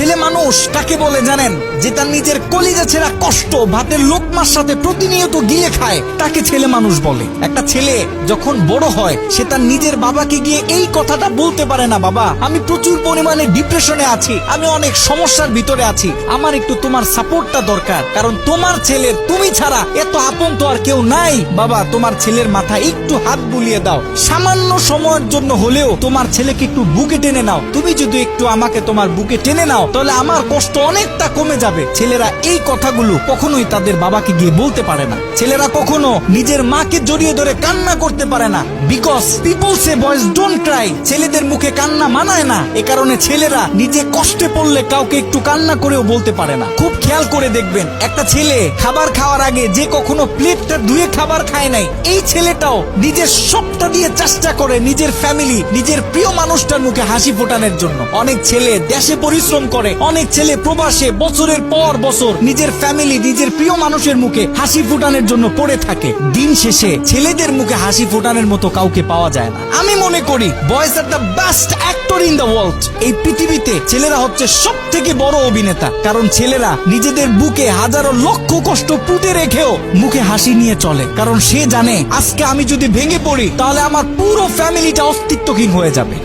ছেলে মানুষ কাকে বলে জানেন? যে তার নিজের কলিজা ছেঁড়া কষ্ট ভাতের লোকমার সাথে প্রতিনিয়ত গিলে খায়, তাকে ছেলে মানুষ বলে। একটা ছেলে যখন বড় হয় সে তার নিজের বাবাকে গিয়ে এই কথাটা বলতে পারে না, বাবা আমি প্রচুর পরিমাণে ডিপ্রেশনে আছি, আমি অনেক সমস্যার ভিতরে আছি, আমার একটু তোমার সাপোর্টটা দরকার, কারণ তোমার ছেলের তুমি ছাড়া এত আপন তো আর কেউ নাই। বাবা তোমার ছেলের মাথায় একটু হাত বুলিয়ে দাও, সামান্য সময়ের জন্য হলেও তোমার ছেলেকে একটু বুকে টেনে নাও, তুমি যদি একটু আমাকে তোমার বুকে টেনে নাও তাহলে আমার কষ্ট অনেকটা কমে যাবে। ছেলেরা এই কথাগুলো কখনোই তাদের বাবাকে গিয়ে বলতে পারে না। ছেলেরা কখনো নিজের মাকে জড়িয়ে ধরে কান্না করতে পারে না, because people say boys don't Cry. ছেলেদের মুখে কান্না মানায় না, এ কারণে ছেলেরা নিজে কষ্টে পড়লে কাউকে একটু কান্না করেও বলতে পারে না। খুব খেয়াল করে দেখবেন, একটা ছেলে খাবার খাওয়ার আগে যে কখনো প্লেটটা ধুয়ে খাবার খায় নাই, এই ছেলেটাও নিজের সবটা দিয়ে চেষ্টা করে নিজের ফ্যামিলি, নিজের প্রিয় মানুষটার মুখে হাসি ফোটানোর জন্য। অনেক ছেলে দেশে পরিশ্রম করে, অনেক ছেলে প্রবাসে বছরের পর বছর নিজের ফ্যামিলি, নিজের প্রিয় মানুষের মুখে হাসি ফোটানোর জন্য পড়ে থাকে। দিন শেষে ছেলেদের মুখে হাসি ফোটানোর মতো কাউকে পাওয়া যায় না। আমি মনে করি boys are the best actor in the world. এই পৃথিবীতে ছেলেরা হচ্ছে সব থেকে বড় অভিনেতা, কারণ ছেলেরা নিজেদের বুকে হাজারো লক্ষ কষ্ট পুঁতে রেখেও মুখে হাসি নিয়ে চলে, কারণ সে জানে আজকে আমি যদি ভেঙে পড়ি তাহলে আমার পুরো ফ্যামিলিটা অস্তিত্বহীন হয়ে যাবে।